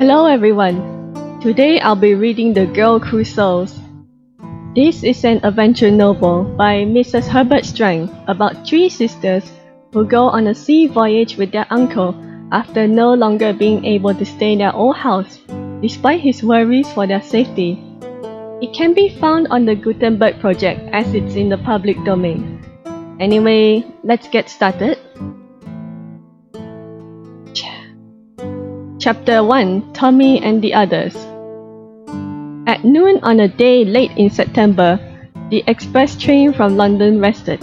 Hello everyone. Today I'll be reading the Girl Crusoes. This is an adventure novel by Mrs Herbert Strang about three sisters who go on a sea voyage with their uncle after no longer being able to stay in their old house, despite his worries for their safety. It can be found on the Gutenberg project as it's in the public domain. Anyway, let's get started. Chapter 1: Tommy and the Others. At noon on a day late in September, the express train from London rested,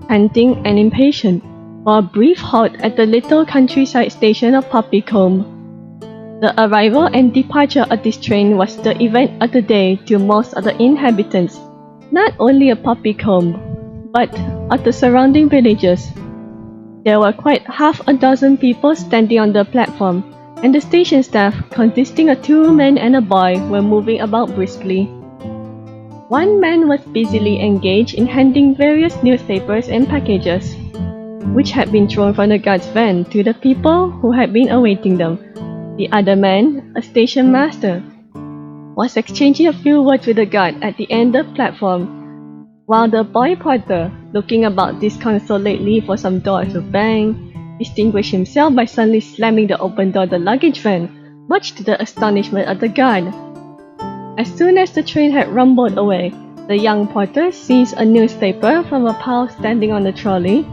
panting and impatient, for a brief halt at the little countryside station of Poppycombe. The arrival and departure of this train was the event of the day to most of the inhabitants, not only of Poppycombe, but of the surrounding villages. There were quite half a dozen people standing on the platform, and the station staff, consisting of 2 men and a boy, were moving about briskly. One man was busily engaged in handing various newspapers and packages, which had been thrown from the guard's van, to the people who had been awaiting them. The other man, a station master, was exchanging a few words with the guard at the end of the platform, while the boy porter, looking about disconsolately for some door to bang, distinguished himself by suddenly slamming the open door of the luggage van, much to the astonishment of the guard. As soon as the train had rumbled away, the young porter seized a newspaper from a pile standing on the trolley,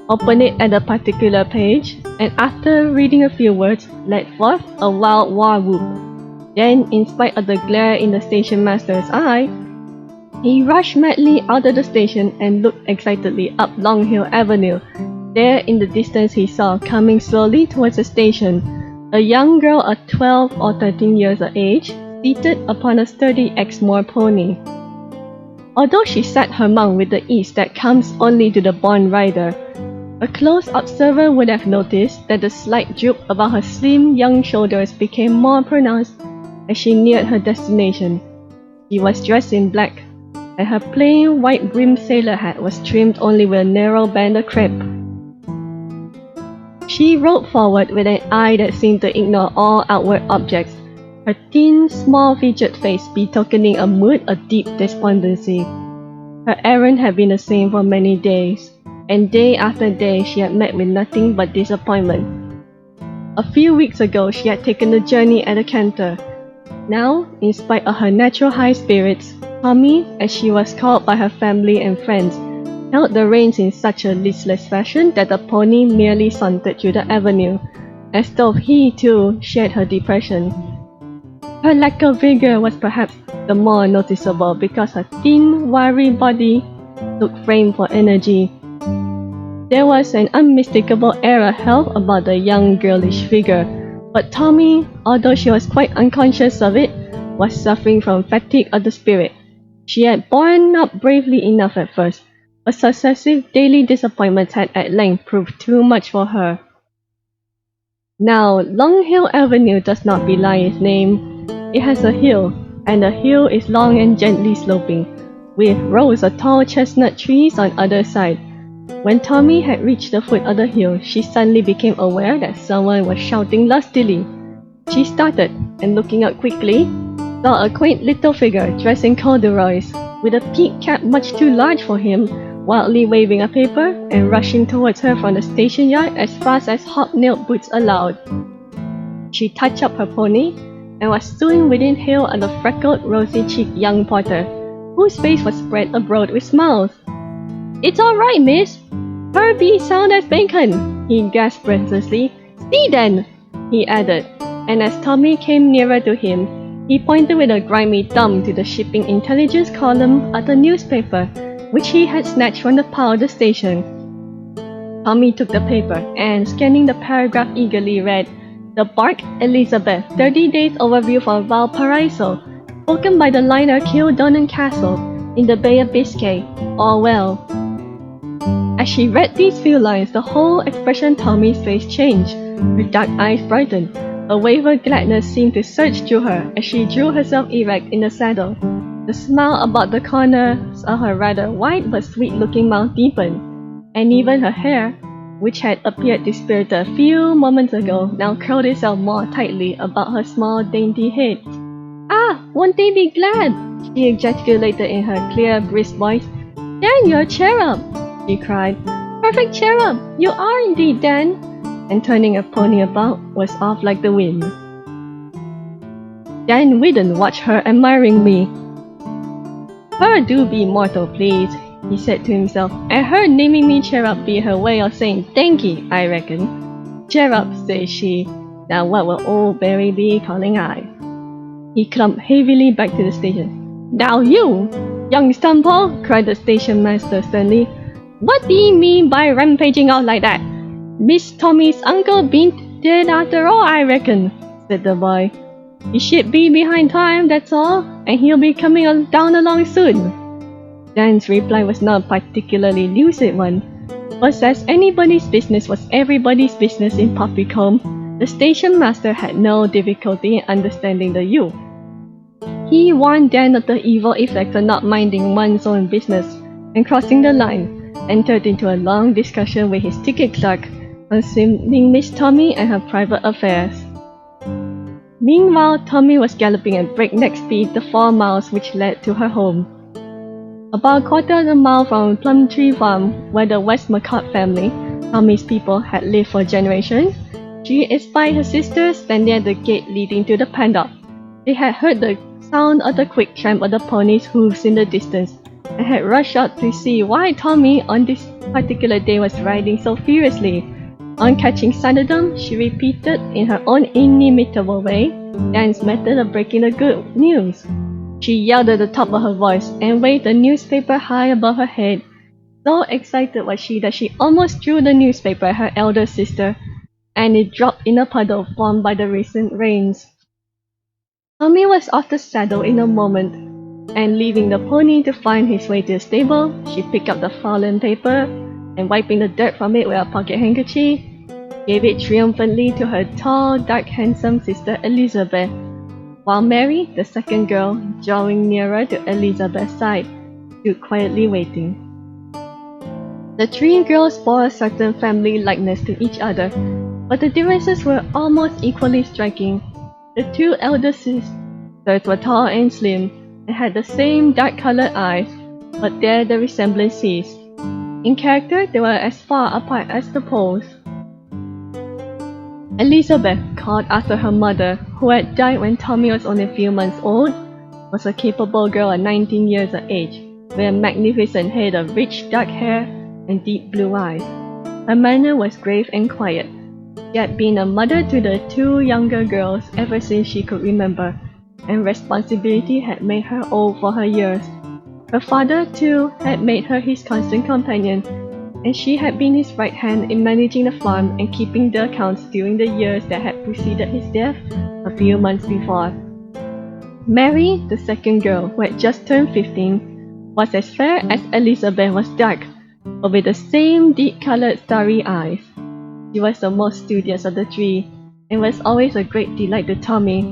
opened it at a particular page, and after reading a few words, let forth a wild war whoop. Then, in spite of the glare in the station master's eye, he rushed madly out of the station and looked excitedly up Long Hill Avenue. There in the distance he saw, coming slowly towards the station, a young girl of 12 or 13 years of age, seated upon a sturdy Exmoor pony. Although she sat her mount with the ease that comes only to the born rider, a close observer would have noticed that the slight droop about her slim young shoulders became more pronounced as she neared her destination. She was dressed in black, and her plain white-brimmed sailor hat was trimmed only with a narrow band of crape. She rode forward with an eye that seemed to ignore all outward objects, her thin, small-featured face betokening a mood of deep despondency. Her errand had been the same for many days, and day after day she had met with nothing but disappointment. A few weeks ago she had taken the journey at a canter. Now, in spite of her natural high spirits, Tommy, as she was called by her family and friends, held the reins in such a listless fashion that the pony merely sauntered through the avenue, as though he too shared her depression. Her lack of vigor was perhaps the more noticeable because her thin, wiry body took frame for energy. There was an unmistakable air of health about the young girlish figure, but Tommy, although she was quite unconscious of it, was suffering from fatigue of the spirit. She had borne up bravely enough at first, but successive daily disappointments had at length proved too much for her. Now, Long Hill Avenue does not belie its name. It has a hill, and the hill is long and gently sloping, with rows of tall chestnut trees on either side. When Tommy had reached the foot of the hill, she suddenly became aware that someone was shouting lustily. She started, and looking up quickly, saw a quaint little figure dressed in corduroys, with a peaked cap much too large for him, wildly waving a paper and rushing towards her from the station yard as fast as hobnailed boots allowed. She touched up her pony and was soon within hail of the freckled, rosy-cheeked young porter, whose face was spread abroad with smiles. "It's all right, miss. Her be sound as bacon," he gasped breathlessly. "See then," he added, and as Tommy came nearer to him, he pointed with a grimy thumb to the shipping intelligence column of the newspaper, which he had snatched from the pile of the station. Tommy took the paper and, scanning the paragraph eagerly, read, "The Bark Elizabeth, 30 days overview for Valparaiso, spoken by the liner Kildonan Castle, in the Bay of Biscay, all well." As she read these few lines, the whole expression of Tommy's face changed. Her dark eyes brightened. A wave of gladness seemed to surge through her as she drew herself erect in the saddle. The smile about the corners of her rather wide but sweet-looking mouth deepened, and even her hair, which had appeared dispirited a few moments ago, now curled itself more tightly about her small, dainty head. "Ah, won't they be glad?" she ejaculated in her clear, brisk voice. "Dan, you're a cherub!" she cried. "Perfect cherub! You are indeed, Dan!" And turning her pony about, was off like the wind. Dan Whiddon watched her admiringly. "Her do be mortal pleased," he said to himself, "and her naming me cherub be her way of saying thanky, I reckon. Cherub, says she. Now what will old Barry be calling I?" He clumped heavily back to the station. "Now you, young Stumpo," cried the station master sternly, "what do ye mean by rampaging out like that? Miss Tommy's uncle bean't dead after all, I reckon," said the boy. "He should be behind time, that's all, and he'll be coming down along soon." Dan's reply was not a particularly lucid one, but as anybody's business was everybody's business in Poppycombe, the station master had no difficulty in understanding the youth. He warned Dan of the evil effects of not minding one's own business, and crossing the line, entered into a long discussion with his ticket clerk concerning Miss Tommy and her private affairs. Meanwhile, Tommy was galloping at breakneck speed the 4 miles which led to her home. About a quarter of a mile from Plumtree Farm, where the MacLeod family, Tommy's people, had lived for generations, she espied her sister standing at the gate leading to the paddock. They had heard the sound of the quick tramp of the pony's hoofs in the distance, and had rushed out to see why Tommy on this particular day was riding so furiously. On catching sight of them, she repeated in her own inimitable way Dan's method of breaking the good news. She yelled at the top of her voice and waved the newspaper high above her head. So excited was she that she almost threw the newspaper at her elder sister, and it dropped in a puddle formed by the recent rains. Tommy was off the saddle in a moment, and leaving the pony to find his way to the stable, she picked up the fallen paper, and wiping the dirt from it with a pocket handkerchief, gave it triumphantly to her tall, dark, handsome sister Elizabeth, while Mary, the second girl, drawing nearer to Elizabeth's side, stood quietly waiting. The 3 girls bore a certain family likeness to each other, but the differences were almost equally striking. The 2 elder sisters were tall and slim, and had the same dark-colored eyes, but there the resemblance ceased. In character, they were as far apart as the poles. Elizabeth, called after her mother, who had died when Tommy was only a few months old, was a capable girl of 19 years of age, with a magnificent head of rich dark hair and deep blue eyes. Her manner was grave and quiet. She had been a mother to the 2 younger girls ever since she could remember, and responsibility had made her old for her years. Her father, too, had made her his constant companion, and she had been his right hand in managing the farm and keeping the accounts during the years that had preceded his death a few months before. Mary, the second girl, who had just turned 15, was as fair as Elizabeth was dark, but with the same deep-colored starry eyes. She was the most studious of the 3, and was always a great delight to Tommy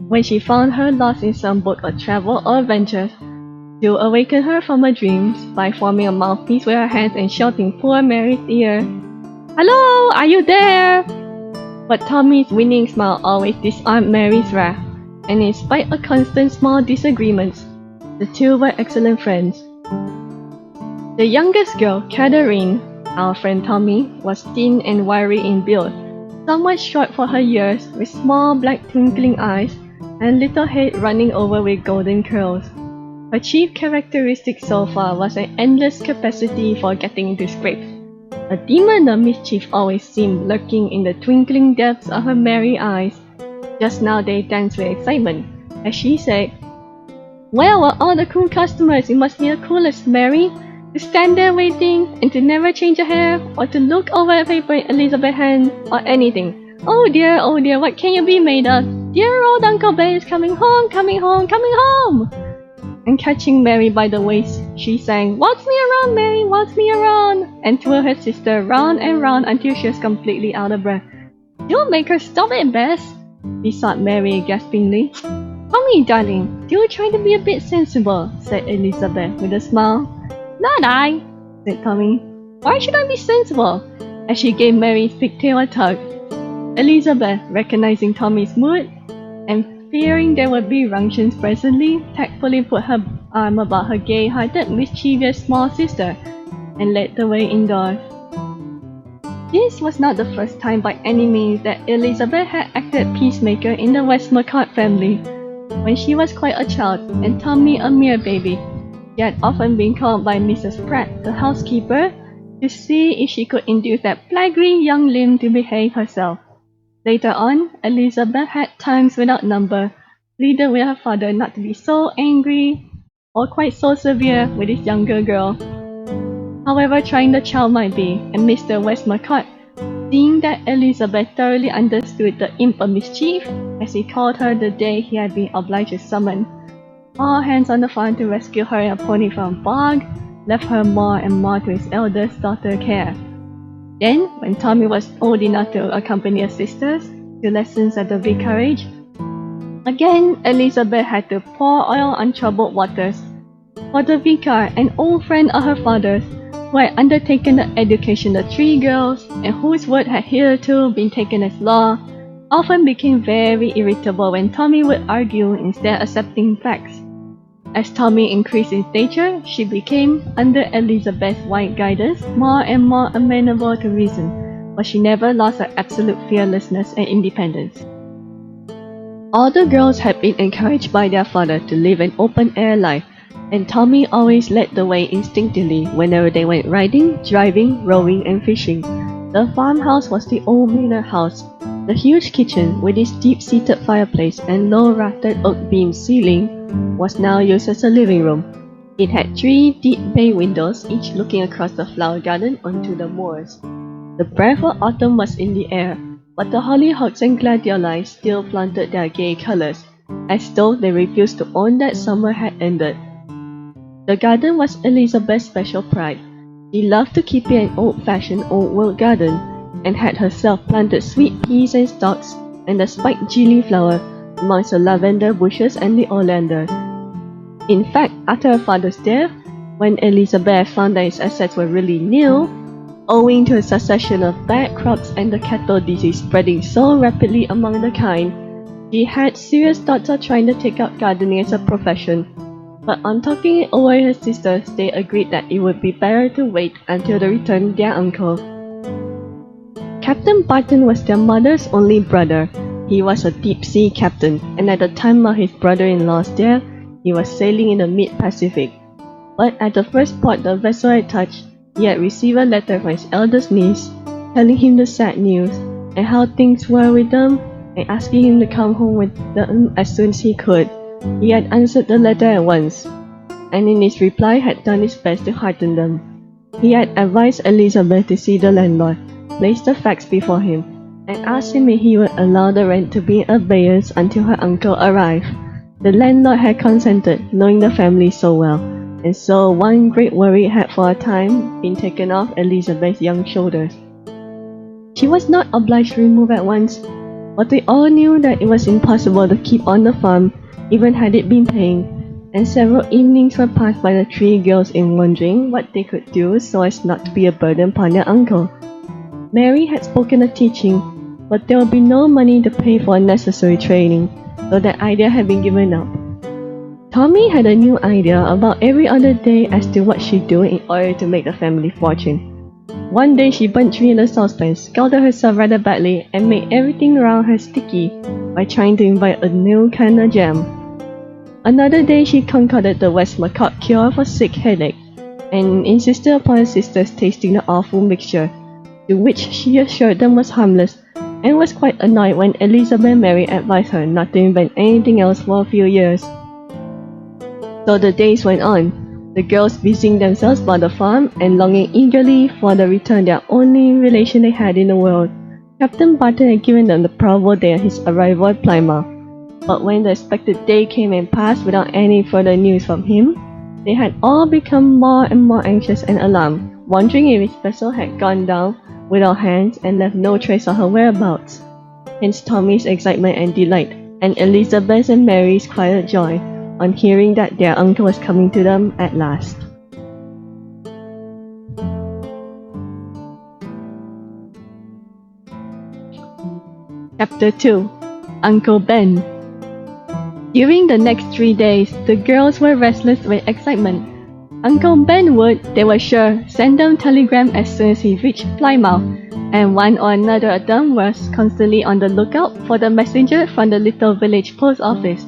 when she found her lost in some book of travel or adventures, to awaken her from her dreams by forming a mouthpiece with her hands and shouting poor Mary's ear, "Hello, are you there?" But Tommy's winning smile always disarmed Mary's wrath, and in spite of constant small disagreements, the 2 were excellent friends. The youngest girl, Catherine, our friend Tommy, was thin and wiry in build, somewhat short for her years, with small black twinkling eyes and little head running over with golden curls. Her chief characteristic so far was an endless capacity for getting into scrapes. A demon of mischief always seemed lurking in the twinkling depths of her merry eyes. Just now they danced with excitement, as she said, "Well, of all the cool customers, you must be the coolest, Mary. To stand there waiting, and to never change a hair, or to look over a paper in Elizabeth's hand, or anything. Oh dear, what can you be made of? Dear old Uncle Ben is coming home, coming home, coming home!" And catching Mary by the waist, she sang, "Waltz me around, Mary, waltz me around," and twirled her sister round and round until she was completely out of breath. "Don't make her stop it, Bess," besought Mary gaspingly. "Tommy, darling, do try to be a bit sensible," said Elizabeth with a smile. "Not I," said Tommy. "Why should I be sensible? as she gave Mary's pigtail a tug. Elizabeth, recognizing Tommy's mood and fearing there would be ructions presently, tactfully put her arm about her gay-hearted, mischievous small sister and led the way indoors. This was not the first time by any means that Elizabeth had acted peacemaker in the Westmacott family. When she was quite a child and Tommy a mere baby, she had often been called by Mrs. Pratt, the housekeeper, to see if she could induce that plaguy young limb to behave herself. Later on, Elizabeth had times without number pleaded with her father not to be so angry or quite so severe with his younger girl. However trying the child might be, and Mr. Westmacott, seeing that Elizabeth thoroughly understood the imp of mischief, as he called her the day he had been obliged to summon all hands on the farm to rescue her in a pony from bog, left her more and more to his eldest daughter's care. Then, when Tommy was old enough to accompany his sisters to lessons at the vicarage, again Elizabeth had to pour oil on troubled waters. For the vicar, an old friend of her father's, who had undertaken the education of 3 girls, and whose word had hitherto been taken as law, often became very irritable when Tommy would argue instead of accepting facts. As Tommy increased in stature, she became, under Elizabeth's wise guidance, more and more amenable to reason, but she never lost her absolute fearlessness and independence. All the girls had been encouraged by their father to live an open-air life, and Tommy always led the way instinctively whenever they went riding, driving, rowing, and fishing. The farmhouse was the old manor house. The huge kitchen, with its deep-seated fireplace and low-raftered oak beam ceiling, was now used as a living room. It had 3 deep bay windows, each looking across the flower garden onto the moors. The breath of autumn was in the air, but the hollyhocks and gladioli still flaunted their gay colors, as though they refused to own that summer had ended. The garden was Elizabeth's special pride. She loved to keep it an old-fashioned, old-world garden, and had herself planted sweet peas and stalks and the spiked gillyflower amongst the lavender bushes and the oleanders. In fact, after her father's death, when Elizabeth found that his assets were really nil, owing to a succession of bad crops and the cattle disease spreading so rapidly among the kind, she had serious thoughts of trying to take up gardening as a profession. But on talking it over with her sisters, they agreed that it would be better to wait until the return of their uncle. Captain Barton was their mother's only brother. He was a deep-sea captain, and at the time of his brother-in-law's death, he was sailing in the mid-Pacific. But at the first port the vessel had touched, he had received a letter from his eldest niece, telling him the sad news, and how things were with them, and asking him to come home with them as soon as he could. He had answered the letter at once, and in his reply had done his best to hearten them. He had advised Elizabeth to see the landlord, placed the facts before him, and asked him if he would allow the rent to be in abeyance until her uncle arrived. The landlord had consented, knowing the family so well, and so one great worry had for a time been taken off Elizabeth's young shoulders. She was not obliged to remove at once, but they all knew that it was impossible to keep on the farm even had it been paying, and several evenings were passed by the 3 girls in wondering what they could do so as not to be a burden upon their uncle. Mary had spoken of teaching, but there would be no money to pay for necessary training, so that idea had been given up. Tommy had a new idea about every other day as to what she'd do in order to make the family fortune. One day she burnt 3 in a saucepan, scalded herself rather badly, and made everything around her sticky by trying to invite a new kind of jam. Another day she concocted the Westmacott cure for sick headache, and insisted upon her sisters tasting the awful mixture, to which she assured them was harmless, and was quite annoyed when Elizabeth and Mary advised her not to invent anything else for a few years. So the days went on, the girls busying themselves by the farm and longing eagerly for the return of their only relation they had in the world. Captain Barton had given them the probable day of his arrival at Plymouth, but when the expected day came and passed without any further news from him, they had all become more and more anxious and alarmed, wondering if his vessel had gone down without hands and left no trace of her whereabouts. Hence Tommy's excitement and delight, and Elizabeth's and Mary's quiet joy on hearing that their uncle was coming to them at last. Chapter 2 Uncle Ben. During the next 3 days, the girls were restless with excitement. Uncle Ben would, they were sure, send them telegram as soon as he reached Plymouth, and one or another of them was constantly on the lookout for the messenger from the little village post office.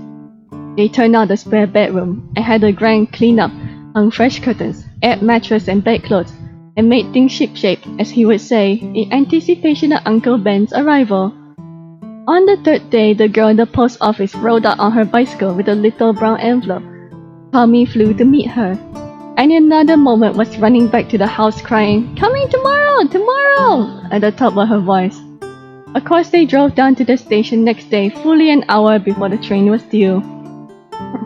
They turned out the spare bedroom and had a grand clean-up, hung fresh curtains, aired mattress and bedclothes, and made things ship-shape, as he would say, in anticipation of Uncle Ben's arrival. On the third day, the girl in the post office rode out on her bicycle with a little brown envelope. Tommy flew to meet her, and in another moment was running back to the house crying, "Coming tomorrow, tomorrow!" at the top of her voice. Of course, they drove down to the station next day, fully an hour before the train was due.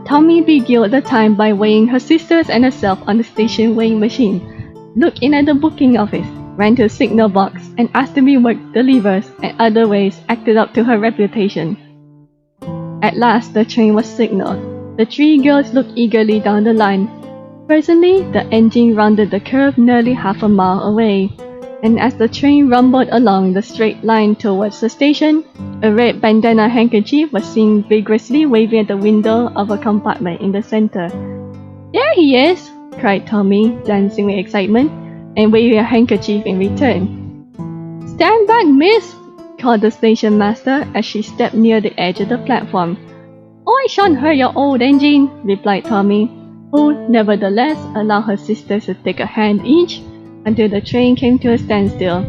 Tommy beguiled the time by weighing her sisters and herself on the station weighing machine, looked in at the booking office, ran to a signal box, and asked to be worked the levers, and other ways acted up to her reputation. At last, the train was signaled. The three girls looked eagerly down the line. Presently, the engine rounded the curve nearly half a mile away, and as the train rumbled along the straight line towards the station, a red bandana handkerchief was seen vigorously waving at the window of a compartment in the center. "There he is!" cried Tommy, dancing with excitement, and waving a handkerchief in return. "Stand back, miss!" called the station master as she stepped near the edge of the platform. "I shan't hurt your old engine," replied Tommy, who, nevertheless, allowed her sisters to take a hand each until the train came to a standstill.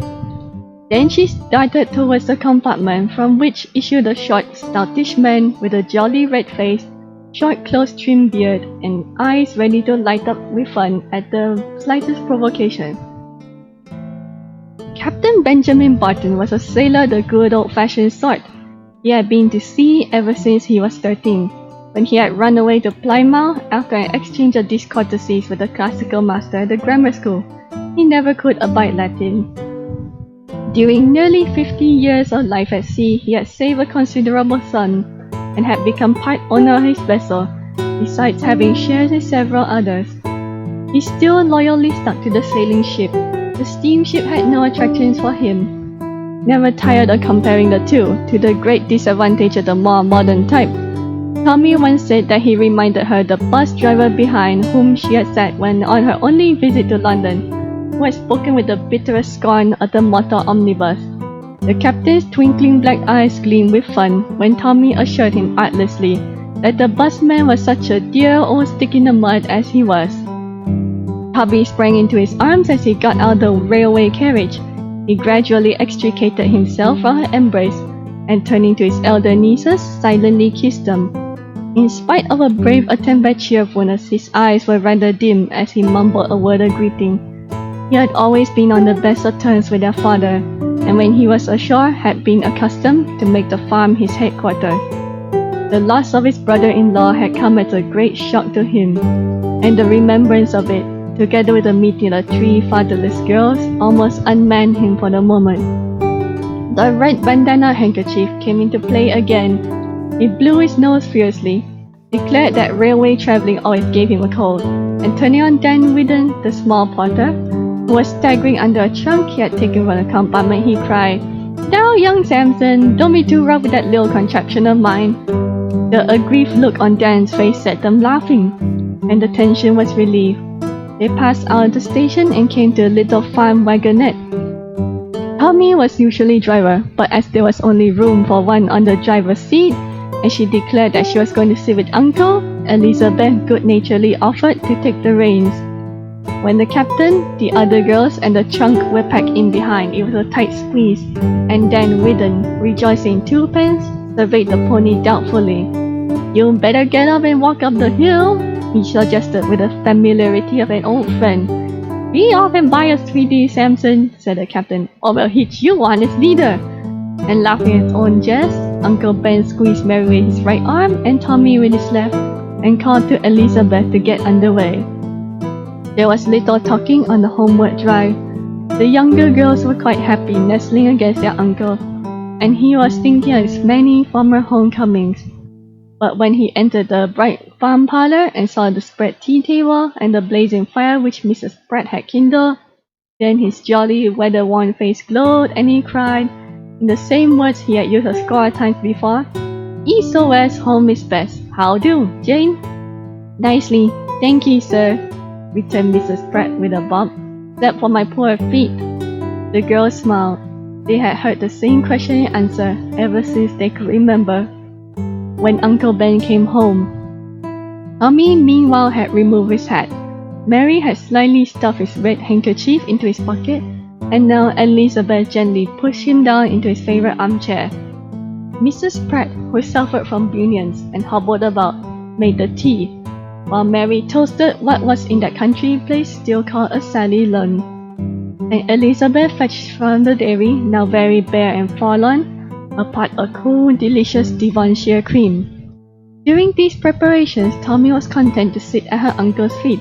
Then she started towards the compartment from which issued a short, stoutish man with a jolly red face, short close-trimmed beard, and eyes ready to light up with fun at the slightest provocation. Captain Benjamin Barton was a sailor of the good old-fashioned sort. He had been to sea ever since he was 13, when he had run away to Plymouth after an exchange of discourtesies with the classical master at the grammar school. He never could abide Latin. During nearly 50 years of life at sea, he had saved a considerable sum, and had become part owner of his vessel, besides having shares in several others. He still loyally stuck to the sailing ship. The steamship had no attractions for him. Never tired of comparing the two, to the great disadvantage of the more modern type. Tommy once said that he reminded her the bus driver behind whom she had sat when on her only visit to London, who had spoken with the bitterest scorn of the motor omnibus. The captain's twinkling black eyes gleamed with fun when Tommy assured him artlessly that the busman was such a dear old stick in the mud as he was. Tommy sprang into his arms as he got out of the railway carriage. He gradually extricated himself from her embrace, and turning to his elder nieces, silently kissed them. In spite of a brave attempt at cheerfulness, his eyes were rather dim as he mumbled a word of greeting. He had always been on the best of terms with their father, and when he was ashore had been accustomed to make the farm his headquarters. The loss of his brother-in-law had come as a great shock to him, and the remembrance of it, together with the meeting of the three fatherless girls, almost unmanned him for the moment. The red bandana handkerchief came into play again. He blew his nose fiercely, declared that railway travelling always gave him a cold, and turning on Dan Whiddon, the small porter, who was staggering under a trunk he had taken from the compartment, he cried, "Now, young Samson, don't be too rough with that little contraption of mine." The aggrieved look on Dan's face set them laughing, and the tension was relieved. They passed out of the station and came to a little farm wagonette. Tommy was usually driver, but as there was only room for one on the driver's seat, and she declared that she was going to sit with Uncle, Elizabeth good-naturedly offered to take the reins. When the captain, the other girls, and the trunk were packed in behind, it was a tight squeeze, and Dan Whiddon, rejoicing twopence, surveyed the pony doubtfully. "You'd better get up and walk up the hill," he suggested with the familiarity of an old friend. "Be off and buy us 3D, Samson," said the captain, "or we'll hitch you on as leader." And laughing at his own jest, Uncle Ben squeezed Mary with his right arm and Tommy with his left, and called to Elizabeth to get underway. There was little talking on the homeward drive. The younger girls were quite happy nestling against their uncle, and he was thinking of his many former homecomings. But when he entered the bright farm parlour and saw the spread tea table and the blazing fire which Mrs Pratt had kindled, then his jolly weather-worn face glowed, and he cried, in the same words he had used a score of times before. "East or west, home is best. How do, Jane?" "Nicely, thank you, sir," returned Mrs. Pratt with a bob. "Except for my poor feet." The girls smiled. They had heard the same question and answer ever since they could remember. When Uncle Ben came home, Tommy meanwhile had removed his hat. Mary had slyly stuffed his red handkerchief into his pocket, and now Elizabeth gently pushed him down into his favorite armchair. Mrs. Pratt, who suffered from bunions and hobbled about, made the tea, while Mary toasted what was in that country place still called a Sally Lunn. And Elizabeth fetched from the dairy, now very bare and forlorn, a pot of cool, delicious Devonshire cream. During these preparations, Tommy was content to sit at her uncle's feet,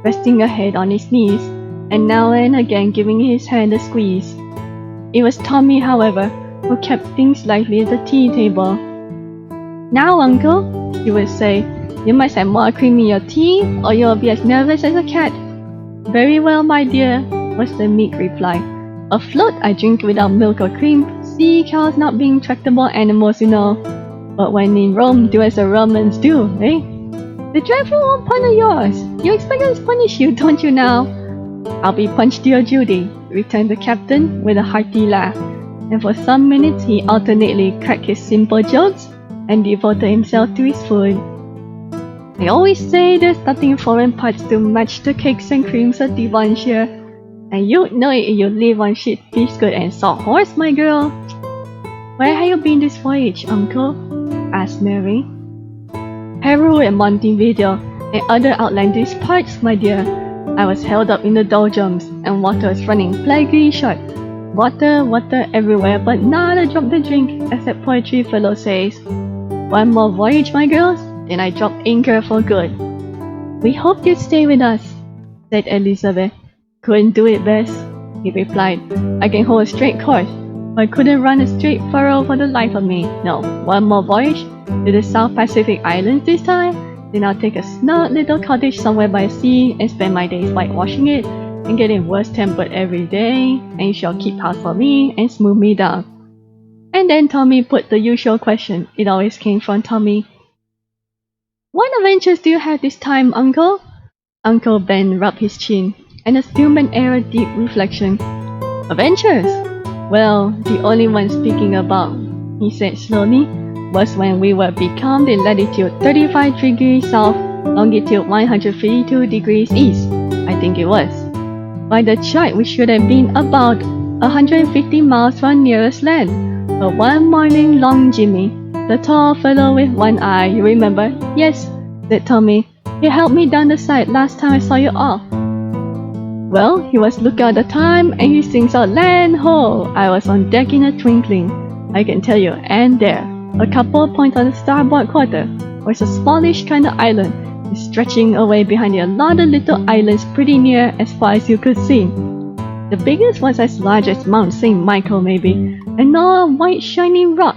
resting her head on his knees, and now and again giving his hand a squeeze. It was Tommy, however, who kept things lively at the tea table. "Now, Uncle," he would say, "you must have more cream in your tea, or you'll be as nervous as a cat." "Very well, my dear," was the meek reply. "A float I drink without milk or cream, sea cows not being tractable animals, you know. But when in Rome, do as the Romans do, eh?" "The dreadful old pun of yours! You expect us to punish you, don't you now?" "I'll be punched, dear Judy," returned the captain with a hearty laugh, and for some minutes he alternately cracked his simple jokes and devoted himself to his food. "I always say there's nothing in foreign parts to match the cakes and creams of Devonshire, and you'd know it if you live on sheep biscuit and sawhorse, my girl." "Where have you been this voyage, Uncle?" asked Mary. "Peru and Montevideo and other outlandish parts, my dear. I was held up in the doldrums, and water was running plaguey short. Water, water everywhere, but not a drop to drink, as that poetry fellow says. One more voyage, my girls, then I drop anchor for good." "We hoped you'd stay with us," said Elizabeth. "Couldn't do it, Bess," he replied. "I can hold a straight course, but I couldn't run a straight furrow for the life of me. No, one more voyage to the South Pacific Islands this time, then I'll take a snug little cottage somewhere by the sea and spend my days whitewashing it and getting worse tempered every day, and you shall keep house for me and smooth me down." And then Tommy put the usual question. It always came from Tommy. "What adventures do you have this time, Uncle?" Uncle Ben rubbed his chin and assumed an air of deep reflection. "Adventures? Well, the only one speaking about," he said slowly, "was when we were becalmed in latitude 35 degrees south, longitude 152 degrees east, I think it was. By the chart, we should have been about 150 miles from nearest land. But one morning, Long Jimmy, the tall fellow with one eye, you remember?" "Yes," said Tommy. "He helped me down the side last time I saw you off." "Well, he was looking at the time, and he sings out, 'Land ho!' I was on deck in a twinkling, I can tell you, and there, a couple of points on the starboard quarter, was a smallish kind of island, stretching away behind a lot of little islands pretty near as far as you could see. The biggest was as large as Mount St. Michael maybe, and all a white shining rock.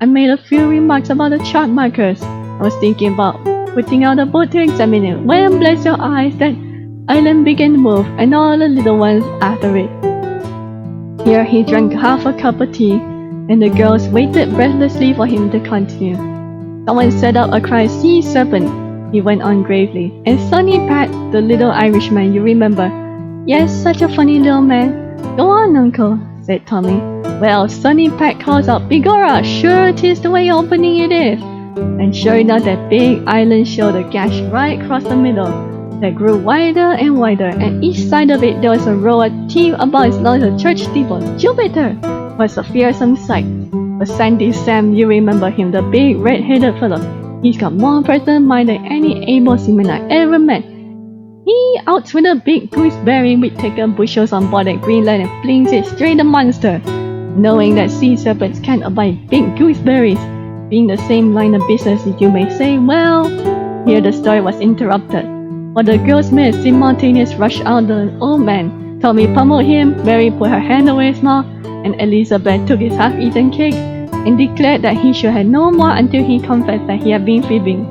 I made a few remarks about the chart markers. I was thinking about putting out a boat to examine it, when, bless your eyes, that island began to move, and all the little ones after it." Here he drank half a cup of tea, and the girls waited breathlessly for him to continue. "Someone set up a cry, 'Sea serpent,'" he went on gravely, "and Sonny Pat, the little Irishman, you remember." "Yes, such a funny little man." "Go on, Uncle," said Tommy. "Well, Sonny Pat calls out, 'Begorra, sure 'tis the way opening it is.' And sure enough, that big island showed a gash right across the middle that grew wider and wider, and each side of it there was a row of teeth about as long as a church steeple. Jupiter! Was a fearsome sight. But Sandy Sam, you remember him, the big red-headed fellow. He's got more present mind than any able seaman I ever met. He outs with a big gooseberry we'd taken bushels on board at Greenland and flings it straight at the monster, knowing that sea serpents can't abide big gooseberries. Being the same line of business, you may say, well..." Here the story was interrupted, for the girls made a simultaneous rush out the old man. Tommy pummeled him, Mary put her hand over his mouth, and Elizabeth took his half-eaten cake and declared that he should have no more until he confessed that he had been fibbing.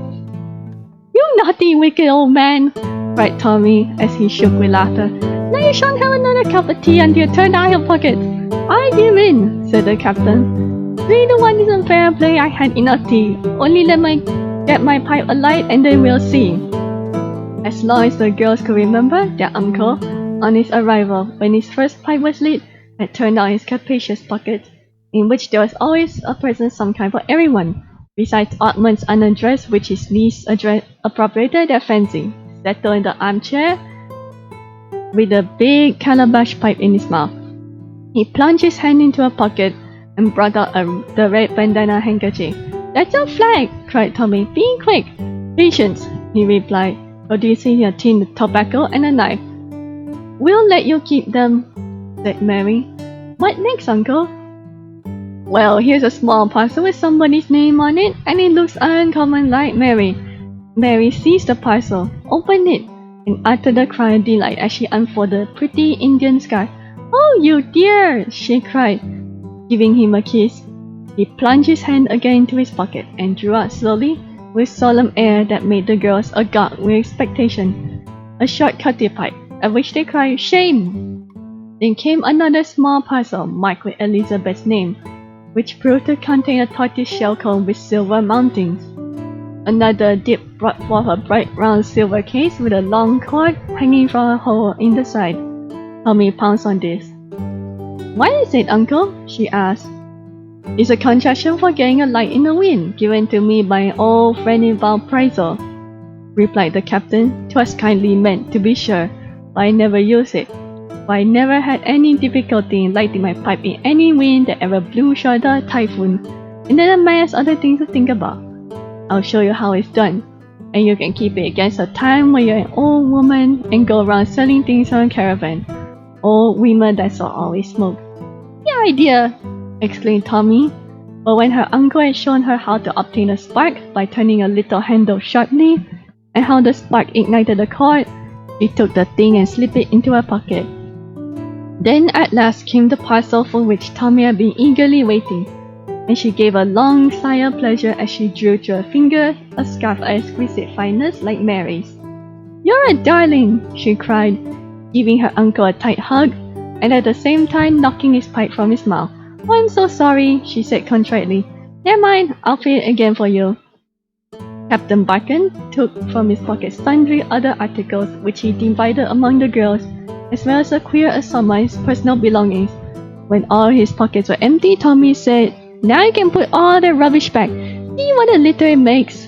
"You naughty, wicked old man!" cried Tommy as he shook with laughter. "Now you shan't have another cup of tea until you turn out your pockets. "I give in," said the captain. 3-1 isn't fair play. I had enough tea. Only let me get my pipe alight and then we'll see. As long as the girls could remember, their uncle, on his arrival, when his first pipe was lit, had turned out his capacious pocket, in which there was always a present some kind for everyone, besides oddments unaddressed which his niece appropriated their fancy, settled in the armchair with a big calabash pipe in his mouth. He plunged his hand into a pocket and brought out the red bandana handkerchief. "That's our flag!" cried Tommy. "Be quick!" "Patience," he replied, producing a tin of tobacco and a knife. "We'll let you keep them," said Mary. "What next, Uncle?" "Well, here's a small parcel with somebody's name on it, and it looks uncommon like Mary." Mary seized the parcel, opened it, and uttered a cry of delight as she unfolded a pretty Indian scarf. "Oh, you dear!" she cried, giving him a kiss. He plunged his hand again into his pocket and drew out slowly, with solemn air that made the girls agog with expectation, a short cutty pipe, at which they cried, "Shame!" Then came another small parcel marked with Elizabeth's name, which proved to contain a tortoise-shell comb with silver mountings. Another dip brought forth a bright round silver case with a long cord hanging from a hole in the side. Tommy pounced on this. "What is it, Uncle?" she asked. "It's a contraction for getting a light in the wind, given to me by an old friend in Valparaiso," replied the captain. "'Twas kindly meant, to be sure, but I never used it. For I never had any difficulty in lighting my pipe in any wind that ever blew short of a typhoon, and then a man has other things to think about. I'll show you how it's done, and you can keep it against a time when you're an old woman and go around selling things on a caravan. Old women, that's all, always smoke." "The idea!" exclaimed Tommy. But when her uncle had shown her how to obtain a spark by turning a little handle sharply, and how the spark ignited the cord, she took the thing and slipped it into her pocket. Then at last came the parcel for which Tommy had been eagerly waiting, and she gave a long sigh of pleasure as she drew to her finger a scarf of exquisite fineness like Mary's. "You're a darling!" she cried, giving her uncle a tight hug, and at the same time knocking his pipe from his mouth. "Oh, I'm so sorry," she said contritely. "Never mind, I'll pay it again for you." Captain Barkin took from his pocket sundry other articles which he divided among the girls, as well as a queer assortment of his personal belongings. When all his pockets were empty, Tommy said, "Now you can put all that rubbish back. See what a litter it makes."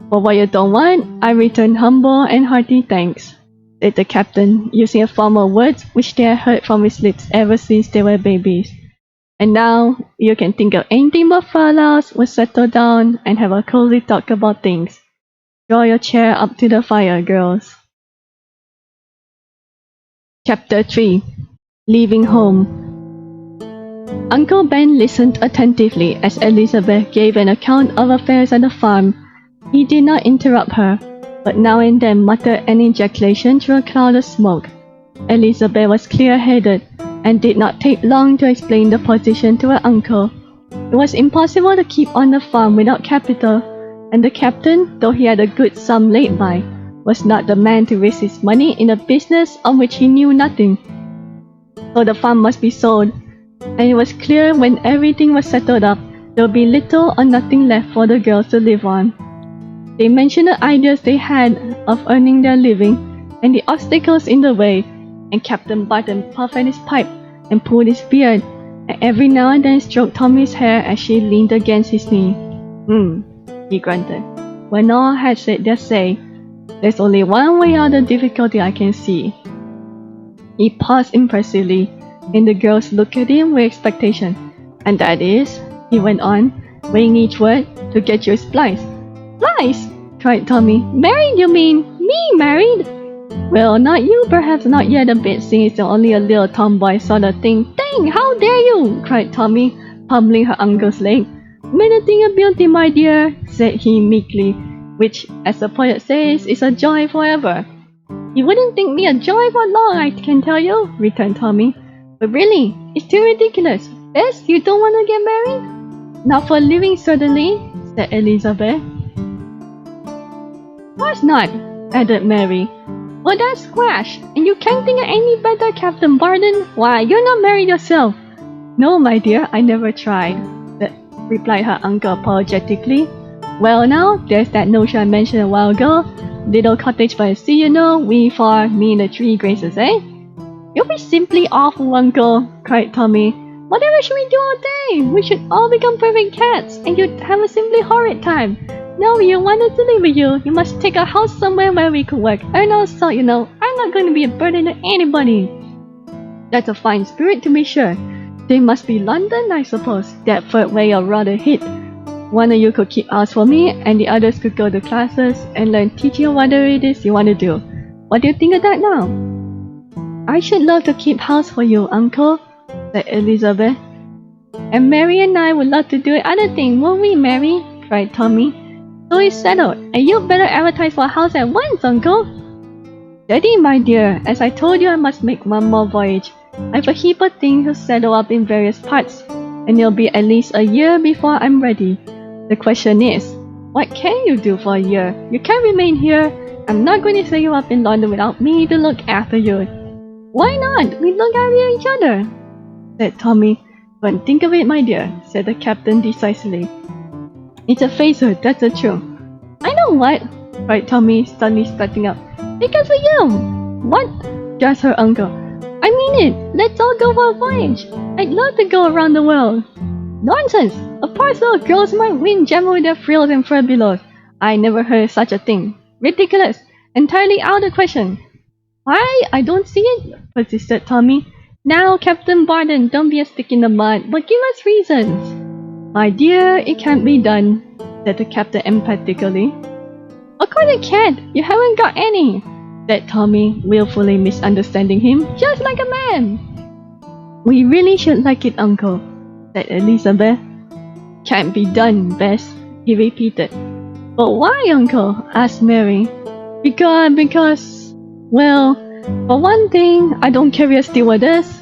"For what you don't want, I return humble and hearty thanks," said the captain, using a form of words which they had heard from his lips ever since they were babies. "And now, you can think of anything but flowers. We'll settle down and have a cozy talk about things. Draw your chair up to the fire, girls." Chapter 3. Leaving Home. Uncle Ben listened attentively as Elizabeth gave an account of affairs at the farm. He did not interrupt her, but now and then muttered an ejaculation through a cloud of smoke. Elizabeth was clear-headed, and did not take long to explain the position to her uncle. It was impossible to keep on the farm without capital, and the captain, though he had a good sum laid by, was not the man to risk his money in a business on which he knew nothing. So the farm must be sold, and it was clear when everything was settled up, there would be little or nothing left for the girls to live on. They mentioned the ideas they had of earning their living, and the obstacles in the way, and Captain Barton puffed at his pipe and pulled his beard, and every now and then stroked Tommy's hair as she leaned against his knee. He grunted. When all had said their say, "There's only one way out of the difficulty I can see." He paused impressively, and the girls looked at him with expectation. "And that is," he went on, weighing each word, "to get you a splice." "Splice!" cried Tommy. "Married, you mean? Me married?" "Well, not you, perhaps not yet a bit, seeing it's only a little tomboy sort of thing." "Dang, how dare you!" cried Tommy, pummeling her uncle's leg. "Made a thing of beauty, my dear," said he meekly, which, as the poet says, is a joy forever. "You wouldn't think me a joy for long, I can tell you," returned Tommy. "But really, it's too ridiculous. Bess, you don't want to get married?" "Not for a living, certainly," said Elizabeth. "Of course not," added Mary. "Well, that's squash, and you can't think of any better, Captain Barton. Why, you're not married yourself. No, my dear, I never tried, replied her uncle apologetically. Well now, there's that notion I mentioned a while ago. Little cottage by the sea, you know, we for me and the 3 Graces, eh? You'll be simply awful, uncle, cried Tommy. Whatever should we do all day? We should all become perfect cats, and you'd have a simply horrid time. No, you want us to live with you. You must take a house somewhere where we could work. Earn our salt, you know. I'm not going to be a burden to anybody. That's a fine spirit, to be sure. They must be London, I suppose. That third way you're rather hit. One of you could keep house for me, and the others could go to classes and learn teaching or whatever it is you want to do. What do you think of that now? I should love to keep house for you, uncle, said Elizabeth. And Mary and I would love to do other thing, won't we, Mary? Cried Tommy. So it's settled, and you'd better advertise for a house at once, uncle. Daddy, my dear, as I told you, I must make one more voyage. I've a heap of things to settle up in various parts, and it'll be at least a year before I'm ready. The question is, what can you do for a year? You can't remain here. I'm not going to set you up in London without me to look after you. Why not? We look after each other, said Tommy. Don't think of it, my dear, said the captain decisively. It's a facer, that's the truth. I know what, cried Tommy, suddenly starting up. Because of you! What? gasped her uncle. I mean it! Let's all go for a voyage! I'd love to go around the world! Nonsense! A parcel of girls might windjammer with their frills and furbelows. I never heard such a thing. Ridiculous! Entirely out of the question. Why? I don't see it, persisted Tommy. Now, Captain Barton, don't be a stick in the mud, but give us reasons. My dear, it can't be done, said the captain emphatically. Of course it can't! You haven't got any, said Tommy, willfully misunderstanding him, just like a man. We really should like it, uncle, said Elizabeth. Can't be done, Bess, he repeated. But why, uncle? Asked Mary. Because, well, for one thing, I don't carry a stewardess.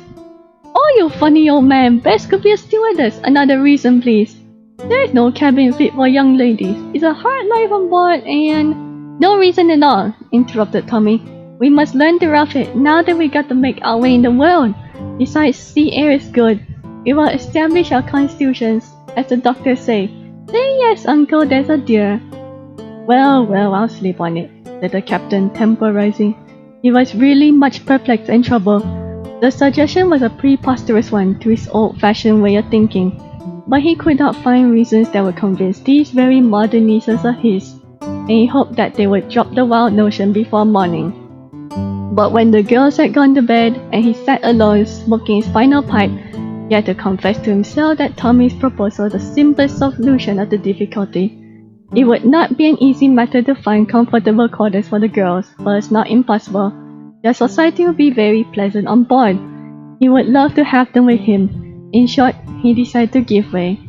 Oh, you funny old man, Bess could be a stewardess. Another reason, please. There's no cabin fit for young ladies. It's a hard life on board and... No reason at all, interrupted Tommy. We must learn to rough it now that we got to make our way in the world. Besides, sea air is good. It will establish our constitutions, as the doctors say. Say yes, uncle, that's a dear. Well, I'll sleep on it, said the captain, temporizing. He was really much perplexed and troubled. The suggestion was a preposterous one to his old-fashioned way of thinking, but he could not find reasons that would convince these very modern nieces of his, and he hoped that they would drop the wild notion before morning. But when the girls had gone to bed, and he sat alone smoking his final pipe, he had to confess to himself that Tommy's proposal was the simplest solution of the difficulty. It would not be an easy matter to find comfortable quarters for the girls, but it's not impossible. Their society would be very pleasant on board. He would love to have them with him. In short, he decided to give way.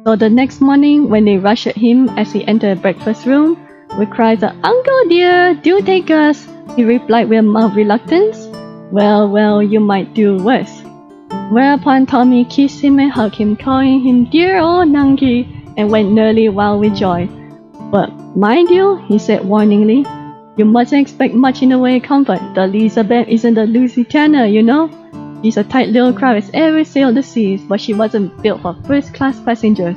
So the next morning, when they rushed at him as he entered the breakfast room, with cries of, "Uncle dear, do take us," he replied with mild reluctance, Well, you might do worse." Whereupon Tommy kissed him and hugged him, calling him dear old Nunky, and went nearly wild with joy. "But mind you," he said warningly, "you mustn't expect much in the way of comfort. The Elizabeth isn't the Lusitania, you know. She's a tight little craft as ever sailed the seas, but she wasn't built for first-class passengers.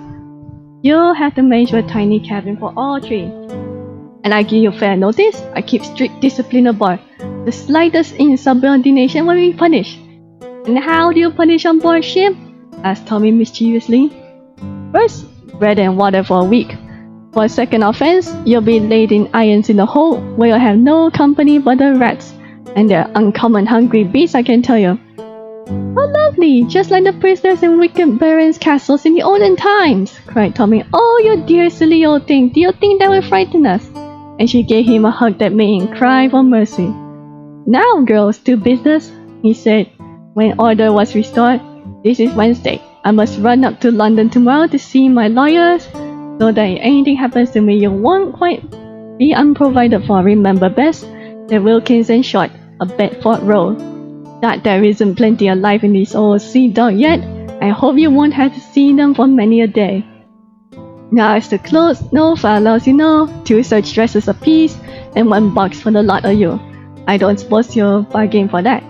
You'll have to manage a tiny cabin for all 3. And I give you fair notice, I keep strict discipline aboard. The slightest insubordination will be punished." "And how do you punish on board ship?" asked Tommy mischievously. "First, bread and water for a week. For a second offense, you'll be laid in irons in the hold, where you'll have no company but the rats. And they're uncommon hungry beasts, I can tell you." "How lovely! Just like the prisoners in wicked barons' castles in the olden times!" cried Tommy. "Oh, you dear silly old thing! Do you think that will frighten us?" And she gave him a hug that made him cry for mercy. "Now, girls, to business," he said, when order was restored. "This is Wednesday. I must run up to London tomorrow to see my lawyers, so that if anything happens to me, you won't quite be unprovided for. Remember, Bess, that Wilkins and Short, a Bedford Road. That there isn't plenty of life in this old sea dog yet. I hope you won't have to see them for many a day. Now as to clothes, no fellows, you know, 2 such dresses apiece, and 1 box for the lot of you. I don't suppose you'll bargain for that.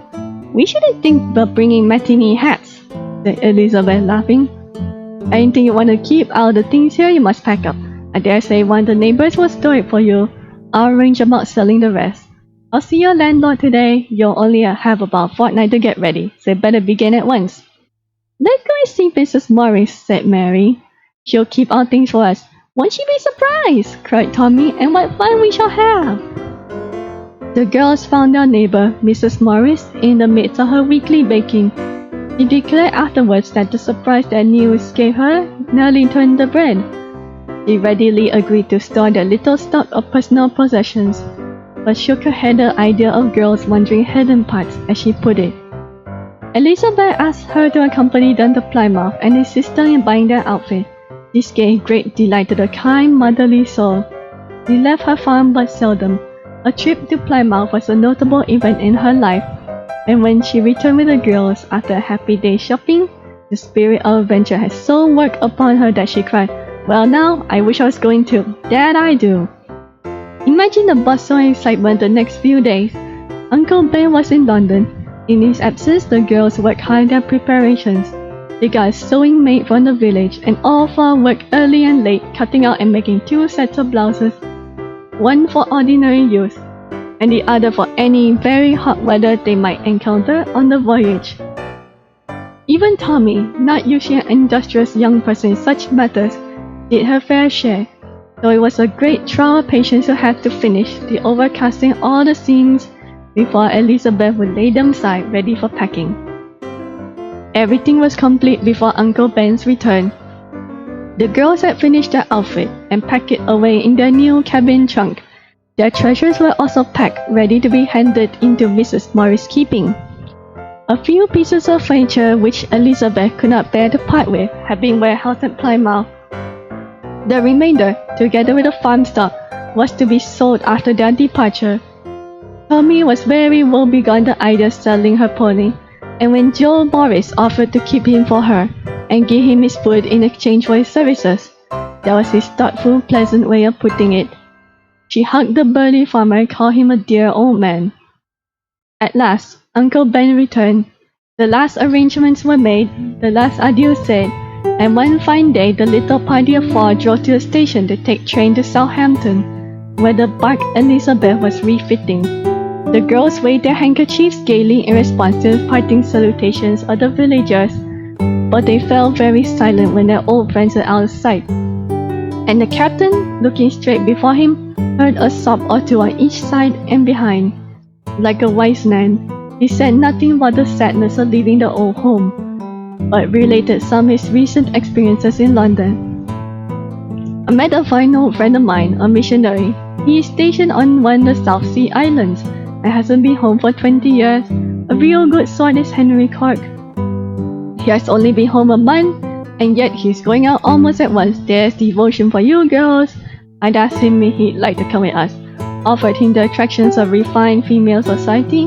We shouldn't think about bringing matinee hats." said Elizabeth, laughing. Anything you want to keep out of the things here, you must pack up. I dare say one of the neighbors will store it for you. I'll arrange about selling the rest. I'll see your landlord today. You'll only have about a fortnight to get ready, so better begin at once. Let's go and see Mrs. Morris, said Mary. She'll keep our things for us. Won't she be surprised? Cried Tommy, and what fun we shall have! The girls found their neighbor, Mrs. Morris, in the midst of her weekly baking. She declared afterwards that the surprise that news gave her nearly turned the bread. She readily agreed to store their little stock of personal possessions, but shook her head at the idea of girls wandering hidden parts, as she put it. Elizabeth asked her to accompany them to Plymouth and assist her in buying their outfit. This gave great delight to the kind, motherly soul. She left her farm but seldom. A trip to Plymouth was a notable event in her life, and when she returned with the girls after a happy day's shopping, the spirit of adventure had so worked upon her that she cried, "Well now, I wish I was going too. That I do." Imagine the bustle and excitement the next few days. Uncle Ben was in London. In his absence, the girls worked hard in their preparations. They got a sewing maid from the village, and all four worked early and late, cutting out and making 2 sets of blouses, one for ordinary use, and the other for any very hot weather they might encounter on the voyage. Even Tommy, not usually an industrious young person in such matters, did her fair share, though it was a great trial of patience to have to finish the overcasting all the seams before Elizabeth would lay them aside ready for packing. Everything was complete before Uncle Ben's return. The girls had finished their outfit and packed it away in their new cabin trunk. Their treasures were also packed, ready to be handed into Mrs. Morris' keeping. A few pieces of furniture which Elizabeth could not bear to part with had been warehoused at Plymouth. The remainder, together with the farm stock, was to be sold after their departure. Tommy was very woebegone at the idea of selling her pony, and when Joe Morris offered to keep him for her and give him his food in exchange for his services, that was his thoughtful, pleasant way of putting it. She hugged the burly farmer and called him a dear old man. At last, Uncle Ben returned. The last arrangements were made, the last adieu said, and one fine day the little party of 4 drove to the station to take train to Southampton, where the bark Elizabeth was refitting. The girls waved their handkerchiefs gaily in response to the parting salutations of the villagers, but they fell very silent when their old friends were out of sight. And the captain, looking straight before him, heard a sob or two on each side and behind. Like a wise man, he said nothing about the sadness of leaving the old home, but related some of his recent experiences in London. I met a fine old friend of mine, a missionary. He is stationed on one of the South Sea Islands and hasn't been home for 20 years. A real good sort is Henry Cork. He has only been home a month, and yet he's going out almost at once. There's devotion for you girls. I'd asked him if he'd like to come with us, offered him the attractions of refined female society.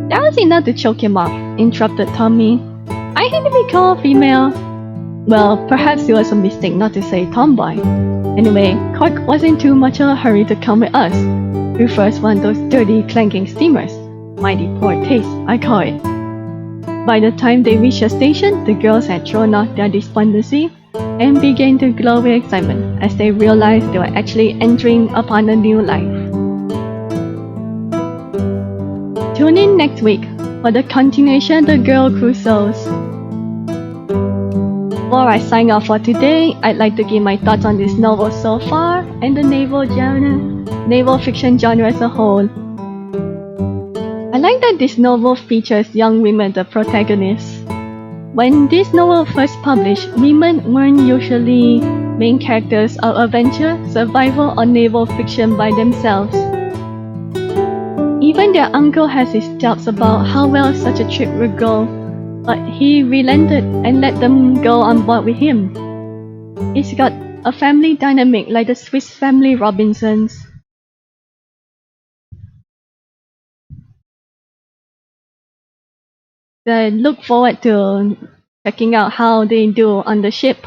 That was enough to choke him off, interrupted Tommy. I hate to be called female. Well, perhaps it was a mistake not to say tomboy. Anyway, Cork wasn't too much of a hurry to come with us. Prefers one of those dirty, clanking steamers. Mighty poor taste, I call it. By the time they reached the station, the girls had thrown off their despondency and began to glow with excitement as they realized they were actually entering upon a new life. Tune in next week for the continuation of the Girl Crusoes. Before I sign off for today, I'd like to give my thoughts on this novel so far and the naval fiction genre as a whole. I like that this novel features young women as the protagonists. When this novel first published, women weren't usually main characters of adventure, survival, or naval fiction by themselves. Even their uncle has his doubts about how well such a trip would go, but he relented and let them go on board with him. It's got a family dynamic like the Swiss Family Robinsons. I look forward to checking out how they do on the ship.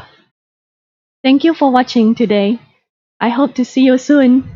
Thank you for watching today. I hope to see you soon.